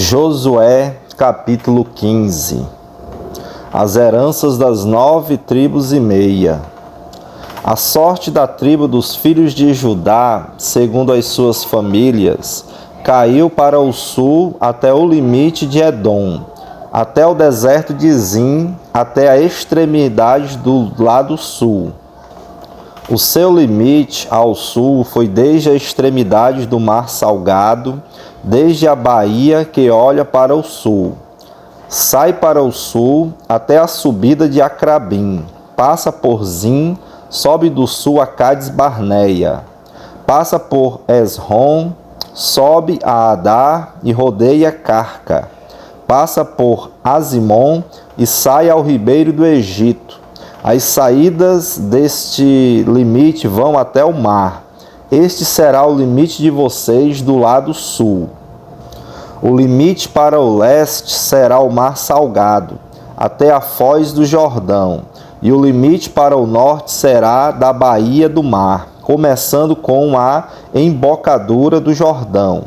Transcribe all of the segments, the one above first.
Josué, capítulo 15. As heranças das 9 tribos e meia. A sorte da tribo dos filhos de Judá, segundo as suas famílias, caiu para o sul até o limite de Edom, até o deserto de Zim, até a extremidade do lado sul. O seu limite ao sul foi desde a extremidade do Mar Salgado, desde a baía que olha para o sul. Sai para o sul até a subida de Acrabim, passa por Zim, sobe do sul a Cades Barneia, passa por Esrom, sobe a Adar e rodeia Carca, passa por Azimon e sai ao ribeiro do Egito. As saídas deste limite vão até o mar. Este será o limite de vocês do lado sul. O limite para o leste será o Mar Salgado, até a foz do Jordão, e o limite para o norte será da baía do mar, começando com a embocadura do Jordão,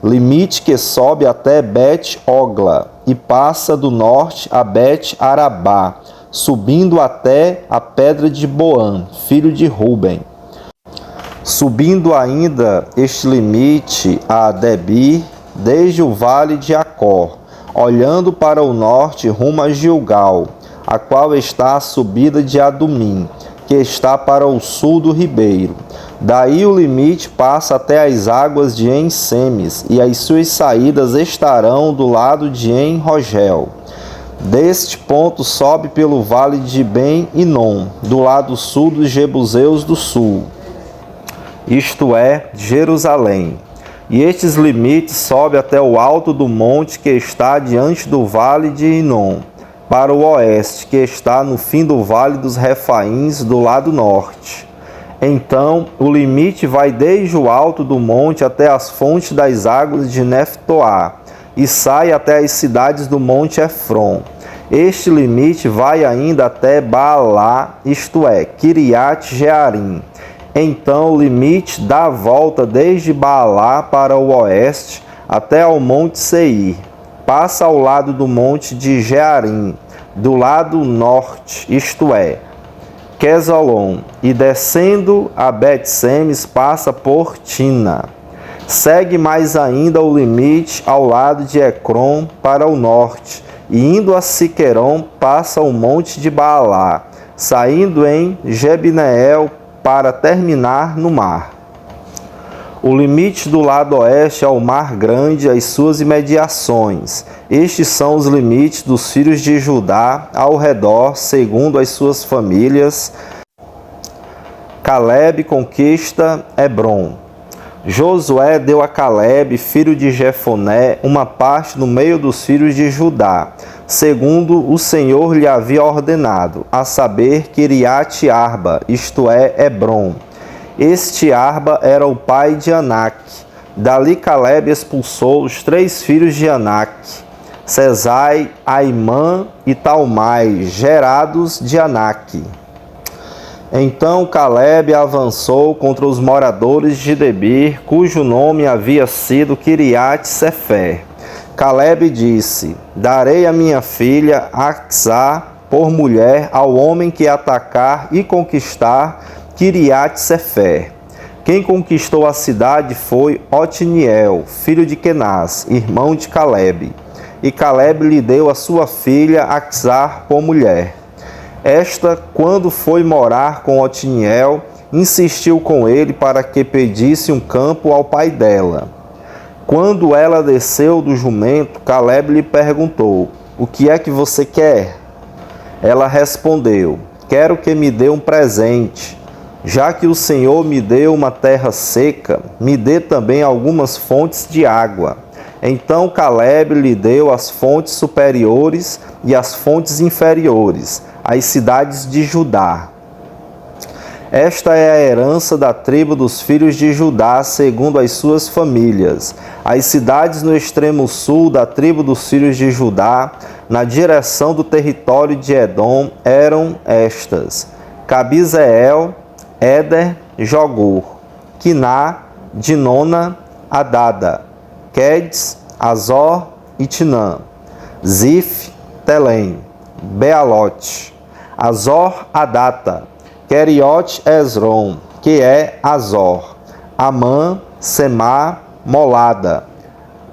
limite que sobe até Bet-Ogla e passa do norte a Bet-Arabá, subindo até a pedra de Boã, filho de Ruben. Subindo ainda este limite a Debir, desde o vale de Acor, olhando para o norte rumo a Gilgal, a qual está a subida de Adumim, que está para o sul do ribeiro. Daí o limite passa até as águas de En-Semes, e as suas saídas estarão do lado de En-Rogel. Deste ponto sobe pelo vale de Ben-Inom, do lado sul dos Jebuseus do sul, isto é, Jerusalém. E estes limites sobem até o alto do monte que está diante do vale de Inom, para o oeste, que está no fim do vale dos Refaíns, do lado norte. Então, o limite vai desde o alto do monte até as fontes das águas de Neftoá, e sai até as cidades do monte Efron. Este limite vai ainda até Baalá, isto é, Kiriat Jearim. Então o limite dá a volta desde Baalá para o oeste até ao monte Seir. Passa ao lado do monte de Jearim, do lado norte, isto é, Quesalon, e descendo a Bet-Semes passa por Tina. Segue mais ainda o limite ao lado de Ecrom para o norte, e indo a Siqueron passa o monte de Baalá, saindo em Jebneel para terminar no mar. O limite do lado oeste é o Mar Grande e as suas imediações. Estes são os limites dos filhos de Judá ao redor, segundo as suas famílias. Calebe conquista Hebrom. Josué deu a Calebe, filho de Jefoné, uma parte no meio dos filhos de Judá, segundo o Senhor lhe havia ordenado, a saber, Kiriat Arba, isto é, Hebrom. Este Arba era o pai de Anak. Dali Calebe expulsou os 3 filhos de Anak, Sesai, Aimã e Talmai, gerados de Anak. Então Calebe avançou contra os moradores de Debir, cujo nome havia sido Kiriat Sefer. Calebe disse: darei a minha filha Acsá por mulher ao homem que atacar e conquistar Kiriat Sefer. Quem conquistou a cidade foi Otiniel, filho de Kenaz, irmão de Calebe. E Calebe lhe deu a sua filha Acsá por mulher. Esta, quando foi morar com Otiniel, insistiu com ele para que pedisse um campo ao pai dela. Quando ela desceu do jumento, Calebe lhe perguntou: o que é que você quer? Ela respondeu: quero que me dê um presente. Já que o Senhor me deu uma terra seca, me dê também algumas fontes de água. Então Calebe lhe deu as fontes superiores e as fontes inferiores, as cidades de Judá. Esta é a herança da tribo dos filhos de Judá, segundo as suas famílias. As cidades no extremo sul da tribo dos filhos de Judá, na direção do território de Edom, eram estas: Cabizeel, Éder, Jogur, Quiná, Dinona, Adada, Quedes, Azor Itnã, Zif, Telém, Bealote, Azor, Adata, Keriote, Esron, que é Azor, Amã, Semá, Molada,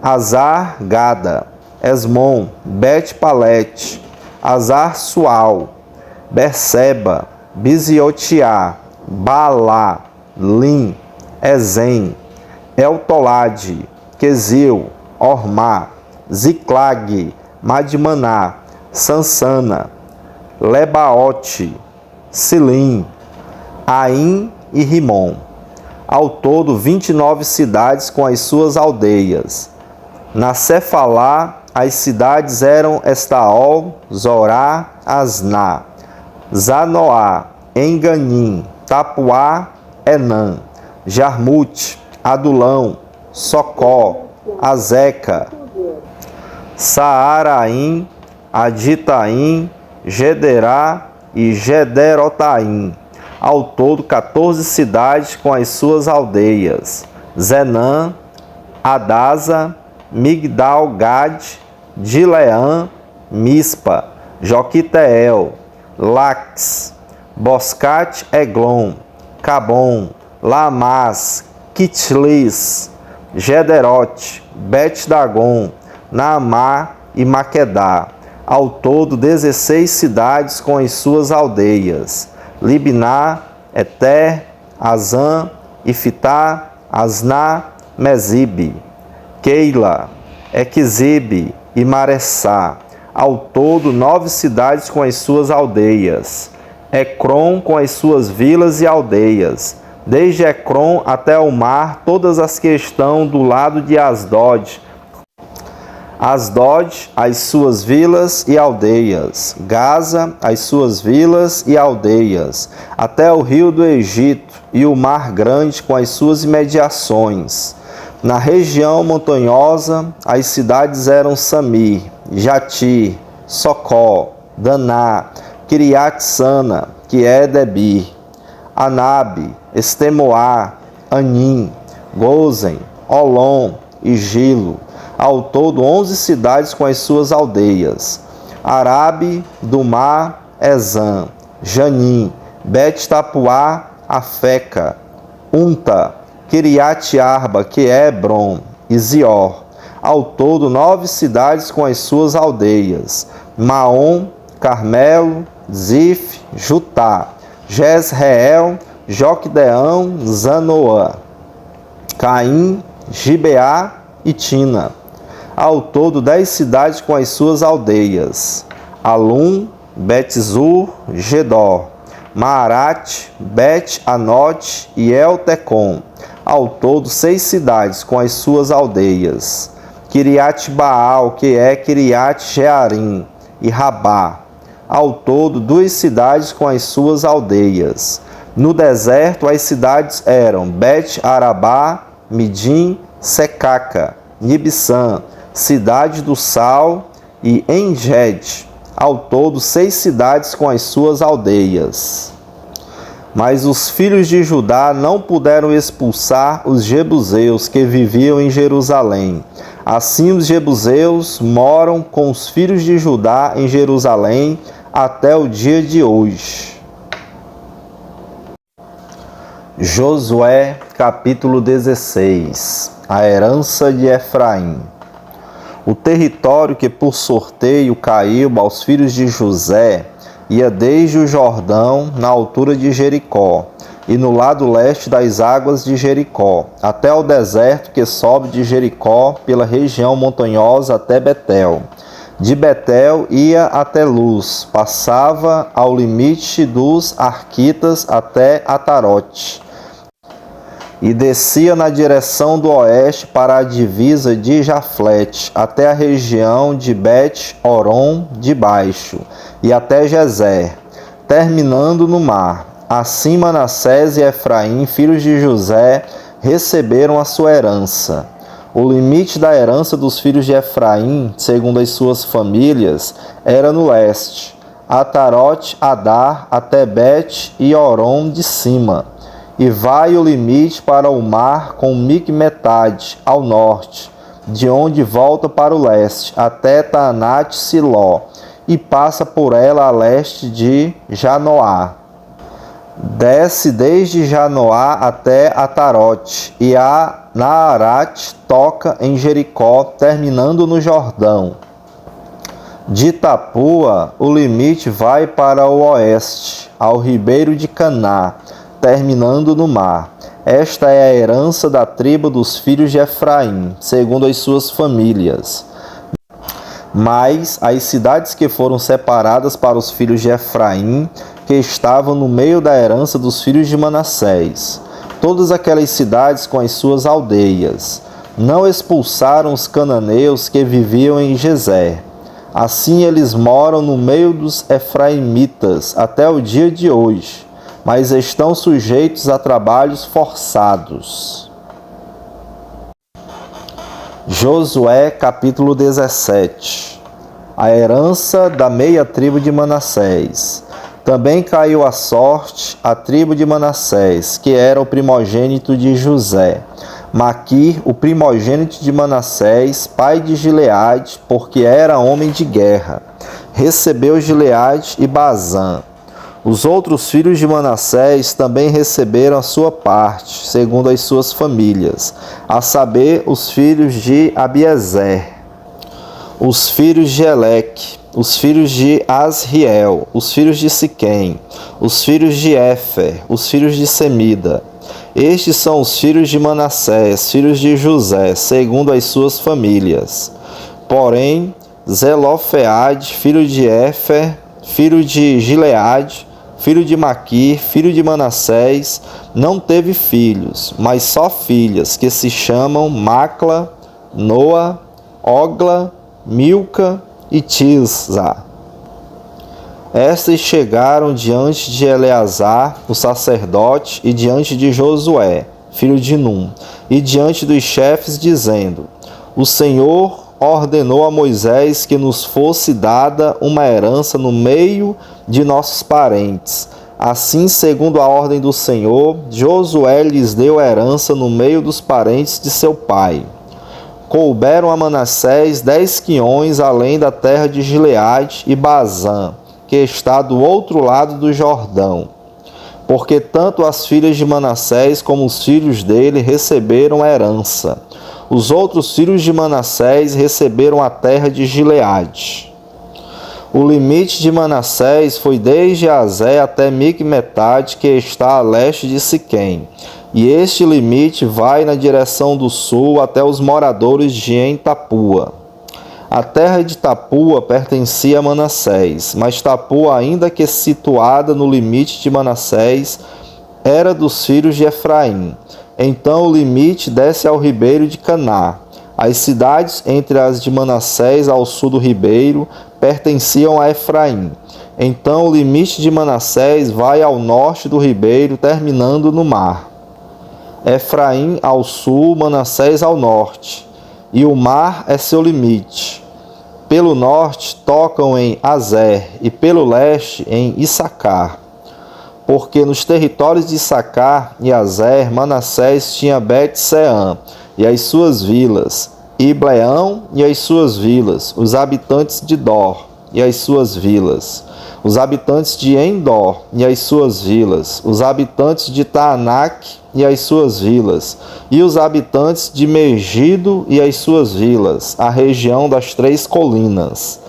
Azar, Gada, Esmon, Bet-Palete, Azar, Sual, Berseba, Biziotiá, Balá, Lim, Ezem, Eltolade, Quesil, Ormá, Ziclag, Madmaná, Sansana, Lebaote, Silim, Aim e Rimon. Ao todo, 29 cidades com as suas aldeias. Na Cefalá, as cidades eram Estaol, Zorá, Asná, Zanoá, Enganim, Tapuá, Enã, Jarmute, Adulão, Socó, Azeca, Saaraim, Aditaim, Gederá e Gederotaim. Ao todo, 14 cidades com as suas aldeias. Zenã, Adasa, Migdal-Gad, Dileã, Mispa, Joquiteel, Lax, Boscat, Eglon, Cabom, Lamas, Kitlis, Gederote, Bet-Dagon, Naamá e Maquedá. Ao todo, 16 cidades com as suas aldeias. Libná, Eter, Azã, Ifitá, Asná, Mezibe, Keila, Equizibe e Maressá. Ao todo, 9 cidades com as suas aldeias. Ecrom com as suas vilas e aldeias. Desde Ecrom até o mar, todas as que estão do lado de Asdod. Asdod, as suas vilas e aldeias. Gaza, as suas vilas e aldeias. Até o rio do Egito e o mar grande com as suas imediações. Na região montanhosa, as cidades eram Samir, Jatir, Socó, Daná, Kiriat-Sana, que é Debir, Anabe, Estemoá, Anim, Gozen, Olom e Gilo. Ao todo, 11 cidades com as suas aldeias. Arabe, Dumá, Ezã, Janim, Bet-Tapuá, Afeca, Unta, Kiriat-Arba, que é Hebron, e Zior. Ao todo, 9 cidades com as suas aldeias. Maom, Carmelo, Zif, Jutá, Jezreel, Joquedeão, Zanoã, Caim, Gibeá e Tina. Ao todo, 10 cidades com as suas aldeias. Alum, Bet-Zur, Gedor, Maarat, Bet-Anote e El-Tecom. Ao todo, 6 cidades com as suas aldeias. Kiriat-Baal, que é Kiriat-Jearim, e Rabá. Ao todo, 2 cidades com as suas aldeias. No deserto, as cidades eram Bet-Arabá, Midim, Secaca, Nibsã, Cidade do Sal e Enged. Ao todo, 6 cidades com as suas aldeias. Mas os filhos de Judá não puderam expulsar os jebuseus que viviam em Jerusalém. Assim, os jebuseus moram com os filhos de Judá em Jerusalém até o dia de hoje. Josué, capítulo 16. A herança de Efraim. O território que por sorteio caiu aos filhos de José ia desde o Jordão, na altura de Jericó, e no lado leste das águas de Jericó, até o deserto que sobe de Jericó pela região montanhosa até Betel. De Betel ia até Luz, passava ao limite dos Arquitas até Atarote, e descia na direção do oeste para a divisa de Jaflete, até a região de Bet-Horon de baixo, e até Gezer, terminando no mar. Assim Manassés e Efraim, filhos de José, receberam a sua herança. O limite da herança dos filhos de Efraim, segundo as suas famílias, era no leste, Atarote, Adar, até Bet e Horon de cima. E vai o limite para o mar com Micmetade, ao norte, de onde volta para o leste, até Taanate-Siló, e passa por ela a leste de Janoá. Desce desde Janoá até Atarote, e a Naarate toca em Jericó, terminando no Jordão. De Tapua, o limite vai para o oeste, ao ribeiro de Caná, terminando no mar. Esta é a herança da tribo dos filhos de Efraim, segundo as suas famílias. Mas as cidades que foram separadas para os filhos de Efraim, que estavam no meio da herança dos filhos de Manassés, todas aquelas cidades com as suas aldeias, não expulsaram os cananeus que viviam em Gezer. Assim eles moram no meio dos efraimitas até o dia de hoje, mas estão sujeitos a trabalhos forçados. Josué capítulo 17. A herança da meia tribo de Manassés. Também caiu a sorte a tribo de Manassés, que era o primogênito de José. Maquir, o primogênito de Manassés, pai de Gileade, porque era homem de guerra, recebeu Gileade e Bazã. Os outros filhos de Manassés também receberam a sua parte, segundo as suas famílias, a saber, os filhos de Abiezer, os filhos de Eleque, os filhos de Asriel, os filhos de Siquém, os filhos de Éfer, os filhos de Semida. Estes são os filhos de Manassés, filhos de José, segundo as suas famílias. Porém, Zelofeade, filho de Éfer, filho de Gileade, filho de Maquir, filho de Manassés, não teve filhos, mas só filhas, que se chamam Macla, Noa, Ogla, Milca e Tisza. Estas chegaram diante de Eleazar, o sacerdote, e diante de Josué, filho de Num, e diante dos chefes, dizendo: O Senhor ordenou a Moisés que nos fosse dada uma herança no meio de nossos parentes. Assim, segundo a ordem do Senhor, Josué lhes deu herança no meio dos parentes de seu pai. Couberam a Manassés 10 quiões além da terra de Gileade e Bazã, que está do outro lado do Jordão, porque tanto as filhas de Manassés como os filhos dele receberam herança. Os outros filhos de Manassés receberam a terra de Gileade. O limite de Manassés foi desde Azé até Micmetade, que está a leste de Siquém, e este limite vai na direção do sul até os moradores de Entapua. A terra de Tapua pertencia a Manassés, mas Tapua, ainda que situada no limite de Manassés, era dos filhos de Efraim. Então o limite desce ao ribeiro de Caná. As cidades entre as de Manassés ao sul do ribeiro pertenciam a Efraim. Então o limite de Manassés vai ao norte do ribeiro, terminando no mar. Efraim ao sul, Manassés ao norte, e o mar é seu limite. Pelo norte tocam em Azer, e pelo leste em Issacar. Porque nos territórios de Issacar e Azer, Manassés tinha Bet-Seã e as suas vilas, Ibleão e as suas vilas, os habitantes de Dor e as suas vilas, os habitantes de Endor e as suas vilas, os habitantes de Taanac e as suas vilas, e os habitantes de Megido e as suas vilas, a região das 3 colinas.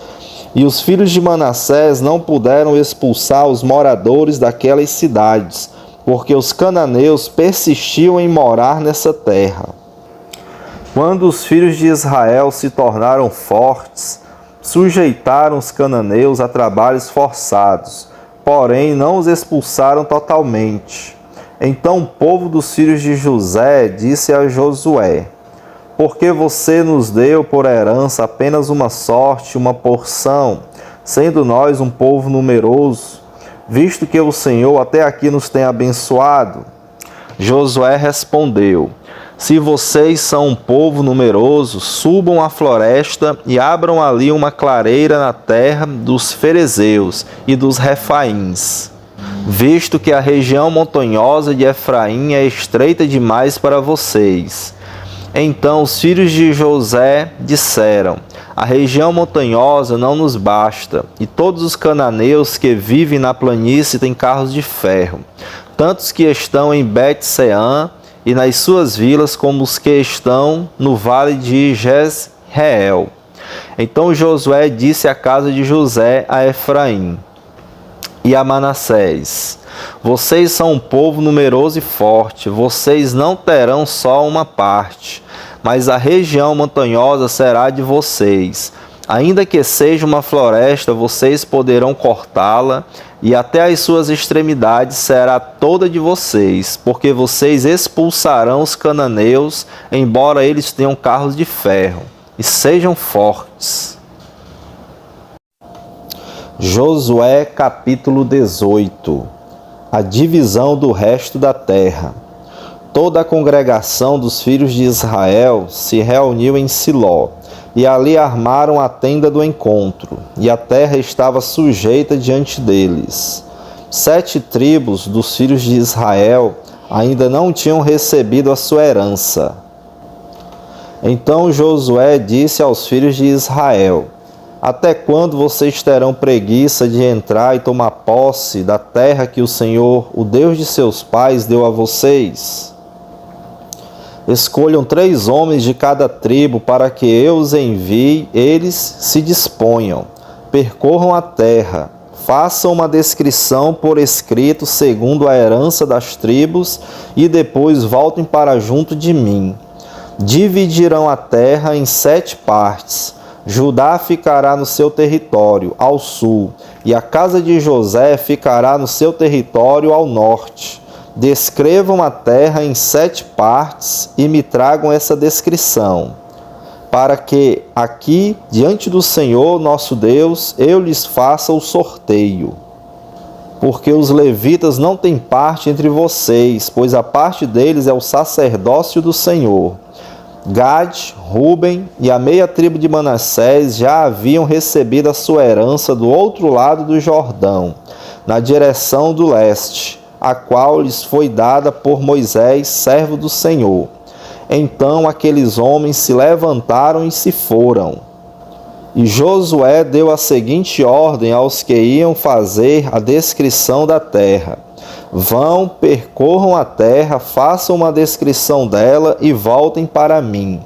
E os filhos de Manassés não puderam expulsar os moradores daquelas cidades, porque os cananeus persistiam em morar nessa terra. Quando os filhos de Israel se tornaram fortes, sujeitaram os cananeus a trabalhos forçados, porém não os expulsaram totalmente. Então o povo dos filhos de José disse a Josué: Porque você nos deu por herança apenas uma sorte, uma porção, sendo nós um povo numeroso, visto que o Senhor até aqui nos tem abençoado? Josué respondeu: Se vocês são um povo numeroso, subam à floresta e abram ali uma clareira na terra dos ferezeus e dos refaíns, visto que a região montanhosa de Efraim é estreita demais para vocês. Então os filhos de José disseram: a região montanhosa não nos basta, e todos os cananeus que vivem na planície têm carros de ferro, tanto os que estão em Bet-Seã e nas suas vilas, como os que estão no vale de Jezreel. Então Josué disse à casa de José, a Efraim e a Manassés: vocês são um povo numeroso e forte, vocês não terão só uma parte, mas a região montanhosa será de vocês. Ainda que seja uma floresta, vocês poderão cortá-la, e até as suas extremidades será toda de vocês, porque vocês expulsarão os cananeus, embora eles tenham carros de ferro, e sejam fortes. Josué capítulo 18. A divisão do resto da terra. Toda a congregação dos filhos de Israel se reuniu em Siló, e ali armaram a tenda do encontro, e a terra estava sujeita diante deles. 7 tribos dos filhos de Israel ainda não tinham recebido a sua herança. Então Josué disse aos filhos de Israel: até quando vocês terão preguiça de entrar e tomar posse da terra que o Senhor, o Deus de seus pais, deu a vocês? Escolham 3 homens de cada tribo para que eu os envie, eles se disponham, percorram a terra, façam uma descrição por escrito segundo a herança das tribos e depois voltem para junto de mim. Dividirão a terra em 7 partes. Judá ficará no seu território, ao sul, e a casa de José ficará no seu território, ao norte. Descrevam a terra em 7 partes e me tragam essa descrição, para que aqui, diante do Senhor nosso Deus, eu lhes faça o sorteio. Porque os levitas não têm parte entre vocês, pois a parte deles é o sacerdócio do Senhor. Gade, Ruben e a meia tribo de Manassés já haviam recebido a sua herança do outro lado do Jordão, na direção do leste, a qual lhes foi dada por Moisés, servo do Senhor. Então aqueles homens se levantaram e se foram. E Josué deu a seguinte ordem aos que iam fazer a descrição da terra: vão, percorram a terra, façam uma descrição dela e voltem para mim.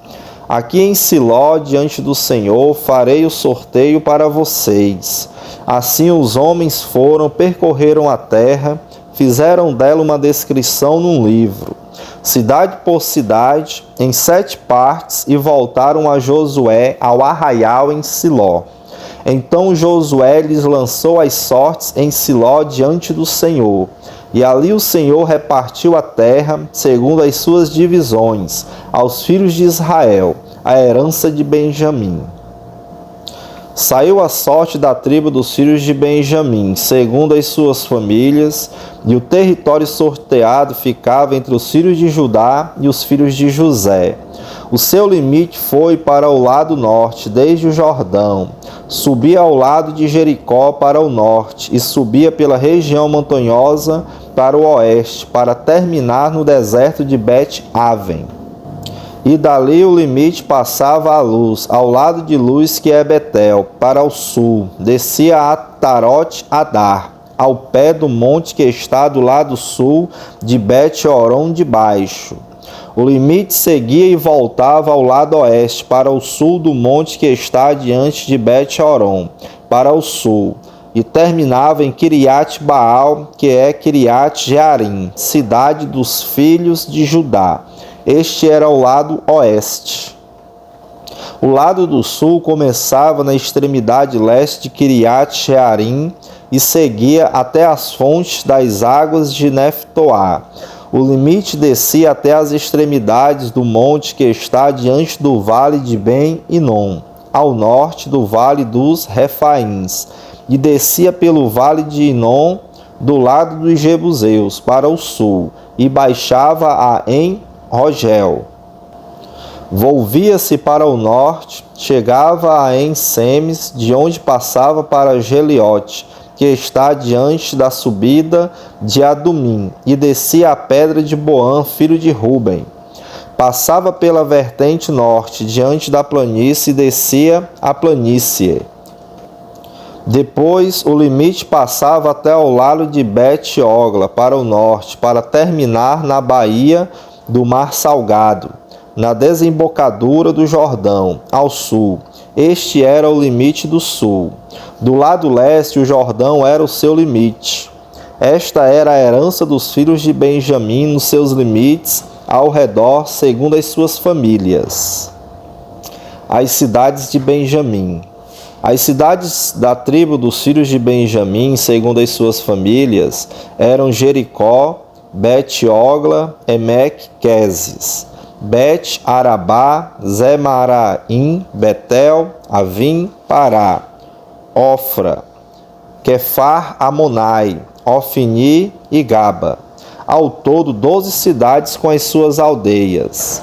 Aqui em Siló, diante do Senhor, farei o sorteio para vocês. Assim os homens foram, percorreram a terra, fizeram dela uma descrição num livro, cidade por cidade, em 7 partes, e voltaram a Josué ao arraial em Siló. Então Josué lhes lançou as sortes em Siló diante do Senhor. E ali o Senhor repartiu a terra, segundo as suas divisões, aos filhos de Israel, a herança de Benjamim. Saiu a sorte da tribo dos filhos de Benjamim, segundo as suas famílias, e o território sorteado ficava entre os filhos de Judá e os filhos de José. O seu limite foi para o lado norte, desde o Jordão, subia ao lado de Jericó para o norte, e subia pela região montanhosa para o oeste, para terminar no deserto de Bet-Aven. E dali o limite passava a luz, ao lado de Luz, que é Betel, para o sul, descia a Atarote-Adar, ao pé do monte que está do lado sul de Bet-Horon de baixo. O limite seguia e voltava ao lado oeste, para o sul do monte que está diante de Bet-Horon, para o sul, e terminava em Kiriat-Baal, que é Kiriat-Jearim, cidade dos filhos de Judá. Este era o lado oeste. O lado do sul começava na extremidade leste de Kiriat-Jearim e seguia até as fontes das águas de Neftoá. O limite descia até as extremidades do monte que está diante do vale de Ben-Inom, ao norte do vale dos Refaíns, e descia pelo vale de Inom, do lado dos Jebuseus, para o sul, e baixava a En-Rogel. Volvia-se para o norte, chegava a En-Semes, de onde passava para Geliote, que está diante da subida de Adumim, e descia a pedra de Boã, filho de Ruben. Passava pela vertente norte, diante da planície, e descia a planície. Depois, o limite passava até ao lado de Bet-Ogla, para o norte, para terminar na baía do Mar Salgado, na desembocadura do Jordão, ao sul. Este era o limite do sul. Do lado leste, o Jordão era o seu limite. Esta era a herança dos filhos de Benjamim nos seus limites, ao redor, segundo as suas famílias. As cidades de Benjamim. As cidades da tribo dos filhos de Benjamim, segundo as suas famílias, eram Jericó, Bet-Ogla, Emek, Quezes, Bet-Arabá, Zemaraim, Betel, Avim, Pará, Ofra, Quefar, Amonai, Ofni e Gaba. Ao todo, 12 cidades com as suas aldeias: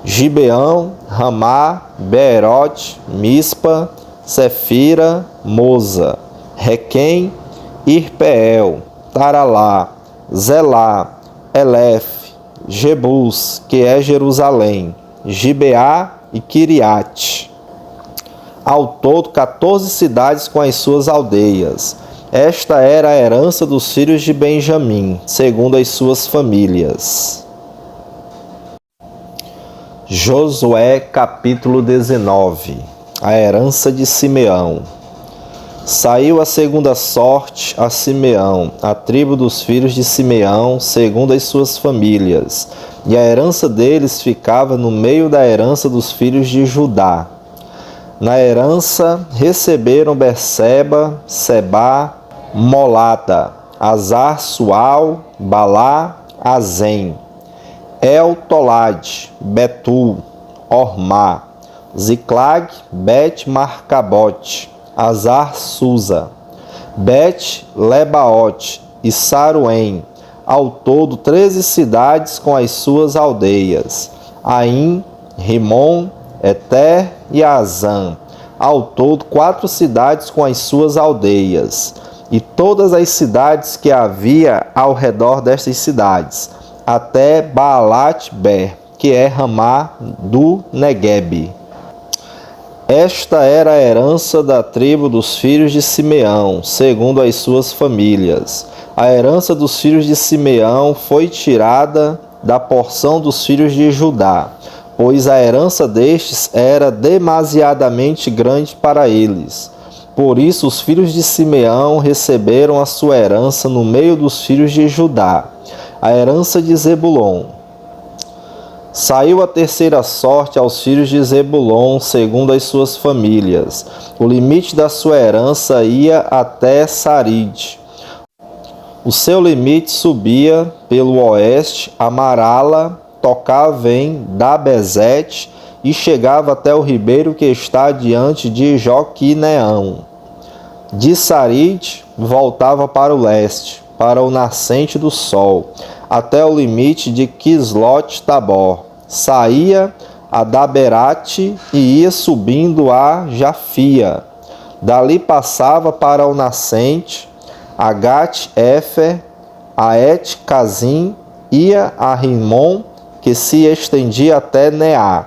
Gibeão, Ramá, Beerote, Mispa, Sefira, Moza, Requém, Irpeel, Taralá, Zelá, Elef, Jebus, que é Jerusalém, Gibeá e Quiriate. Ao todo, 14 cidades com as suas aldeias. Esta era a herança dos filhos de Benjamim, segundo as suas famílias. Josué capítulo 19. A herança de Simeão. Saiu a segunda sorte a Simeão, a tribo dos filhos de Simeão, segundo as suas famílias, e a herança deles ficava no meio da herança dos filhos de Judá. Na herança receberam Berseba, Sebá, Molada, Azar, Sual, Balá, Azem, El-Tolad, Betul, Ormá, Ziclag, Bet-Marcabote, Azar, Susa, Bet-Lebaote e Saruém. Ao todo, 13 cidades com as suas aldeias: Aim, Rimon, Eter e Azã. Ao todo, 4 cidades com as suas aldeias, e todas as cidades que havia ao redor destas cidades, até Baalat-Ber, que é Ramá do Neguebe. Esta era a herança da tribo dos filhos de Simeão, segundo as suas famílias. A herança dos filhos de Simeão foi tirada da porção dos filhos de Judá, pois a herança destes era demasiadamente grande para eles. Por isso, os filhos de Simeão receberam a sua herança no meio dos filhos de Judá, a herança de Zebulon. Saiu a terceira sorte aos filhos de Zebulon, segundo as suas famílias. O limite da sua herança ia até Sarid. O seu limite subia pelo oeste a Marala, tocava em Dabezete e chegava até o ribeiro que está diante de Joquineão. De Sarid voltava para o leste, para o nascente do sol, até o limite de Quislot-Tabor. Saía a Daberate e ia subindo a Jafia. Dali passava para o nascente, a Gat-Efer, a Et-Cazim, ia a Rimon, que se estendia até Neá.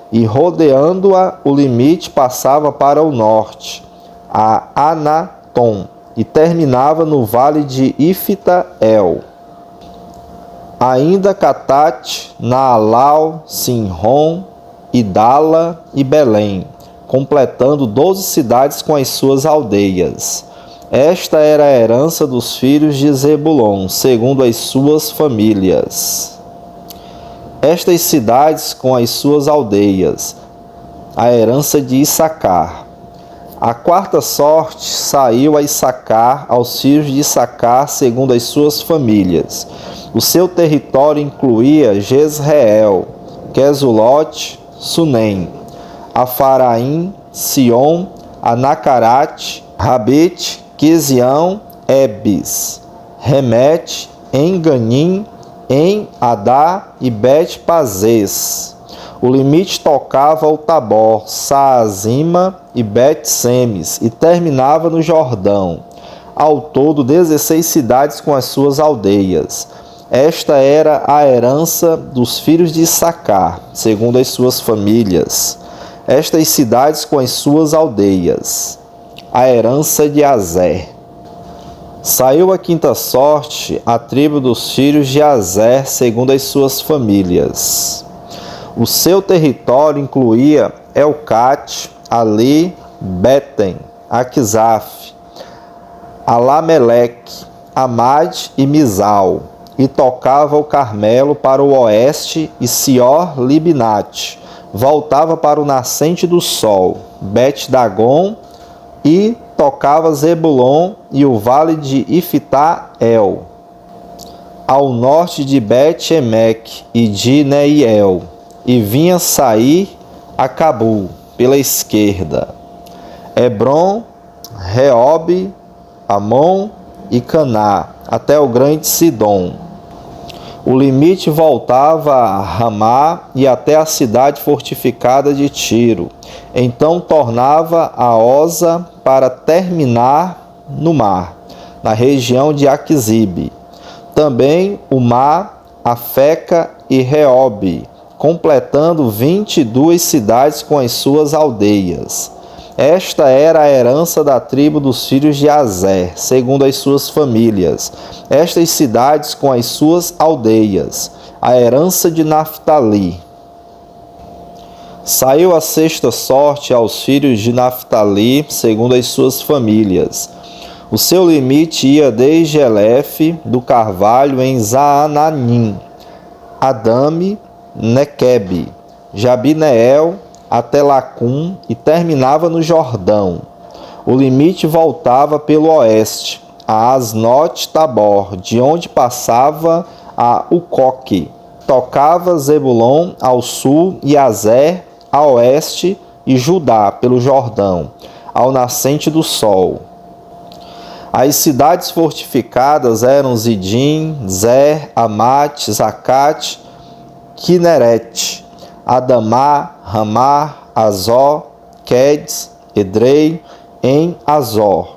E rodeando-a, o limite passava para o norte, a Anatom, e terminava no vale de Ifta-El. Ainda Catate, Naalau, Sinrom, Idala e Belém, completando 12 cidades com as suas aldeias. Esta era a herança dos filhos de Zebulon, segundo as suas famílias. Estas cidades com as suas aldeias, a herança de Issacar. A quarta sorte saiu a Issacar, aos filhos de Issacar, segundo as suas famílias. O seu território incluía Jezreel, Quesulote, Sunem, Afaraim, Sion, Anacarate, Rabete, Quezião, Ebis, Remete, Enganim, em Adá e Bet-Pazes. O limite tocava o Tabor, Saazima e Bet-Semes e terminava no Jordão. Ao todo, 16 cidades com as suas aldeias. Esta era a herança dos filhos de Issacar, segundo as suas famílias. Estas cidades com as suas aldeias. A herança de Azer. Saiu a quinta sorte a tribo dos filhos de Azer, segundo as suas famílias. O seu território incluía Elcate, Ali, Beten, Aquisaf, Alameleque, Amade e Mizal, e tocava o Carmelo para o oeste e Sior-Libnate, voltava para o nascente do sol, Bet-Dagon, e tocava Zebulon e o vale de Ifitá-El, ao norte de Bet-Emeque e de Neiel, e vinha sair a Cabul, pela esquerda, Hebron, Reobe, Amon e Caná, até o grande Sidom. O limite voltava a Ramá e até a cidade fortificada de Tiro. Então tornava a Oza para terminar no mar, na região de Aquisibe. Também o mar, Afeca e Reobe, completando 22 cidades com as suas aldeias. Esta era a herança da tribo dos filhos de Azer, segundo as suas famílias. Estas cidades com as suas aldeias. A herança de Naftali. Saiu a sexta sorte aos filhos de Naftali, segundo as suas famílias. O seu limite ia desde Elefe, do carvalho em Zaananim, Adame, Nequebe, Jabineel, até Lacum e terminava no Jordão. O limite voltava pelo oeste, a Asnote-Tabor, de onde passava a Ucoque. Tocava Zebulon ao sul e Azer a oeste e Judá pelo Jordão, ao nascente do sol. As cidades fortificadas eram Zidim, Zer, Amate, Zacate, Kineret, Adamá, Ramá, Azó, Quedes, Edrei, em Azor,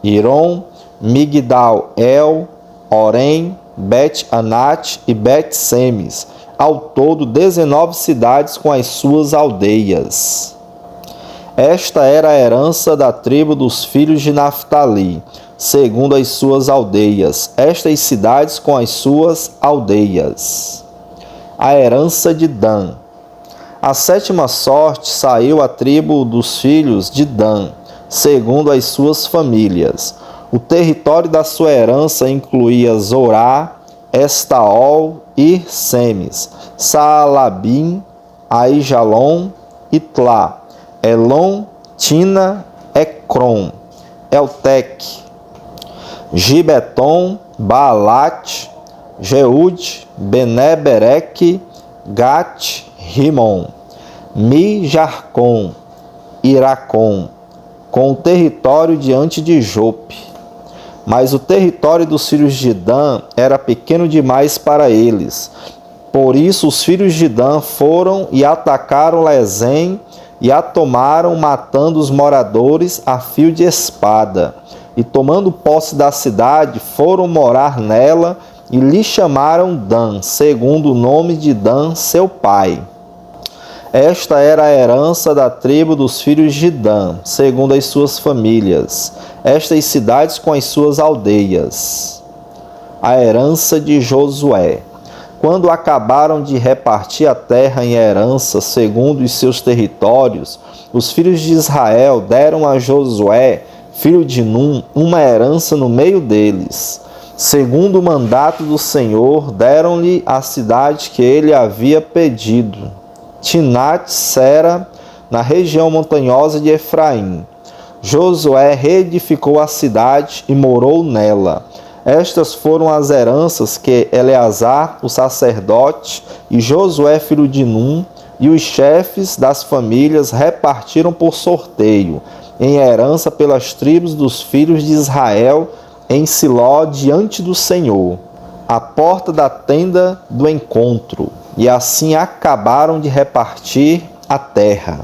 Irom, Migdal, El, Orem, Bet-Anate e Bet-Semes, ao todo 19 cidades com as suas aldeias. Esta era a herança da tribo dos filhos de Naftali, segundo as suas aldeias, estas cidades com as suas aldeias. A herança de Dan. A sétima sorte saiu à tribo dos filhos de Dan, segundo as suas famílias. O território da sua herança incluía Zorá, Estaol e Semes, Saalabim, Aijalon, Itlá, Elon, Tina, Ecrom, Eltec, Gibeton, Baalat, Jeude, Bené-Bereque, Gat, Rimon, Mi-Jarcom, Iracom, com o território diante de Jope. Mas o território dos filhos de Dan era pequeno demais para eles. Por isso os filhos de Dan foram e atacaram Lezém e a tomaram, matando os moradores a fio de espada. E tomando posse da cidade, foram morar nela e lhe chamaram Dan, segundo o nome de Dan, seu pai. Esta era a herança da tribo dos filhos de Dan, segundo as suas famílias, estas cidades com as suas aldeias. A herança de Josué. Quando acabaram de repartir a terra em herança segundo os seus territórios, os filhos de Israel deram a Josué, filho de Num, uma herança no meio deles. Segundo o mandato do Senhor, deram-lhe a cidade que ele havia pedido, Tinat-Sera, na região montanhosa de Efraim. Josué reedificou a cidade e morou nela. Estas foram as heranças que Eleazar, o sacerdote, e Josué, filho de Num, e os chefes das famílias repartiram por sorteio, em herança pelas tribos dos filhos de Israel, em Siló, diante do Senhor, à porta da tenda do encontro. E assim acabaram de repartir a terra.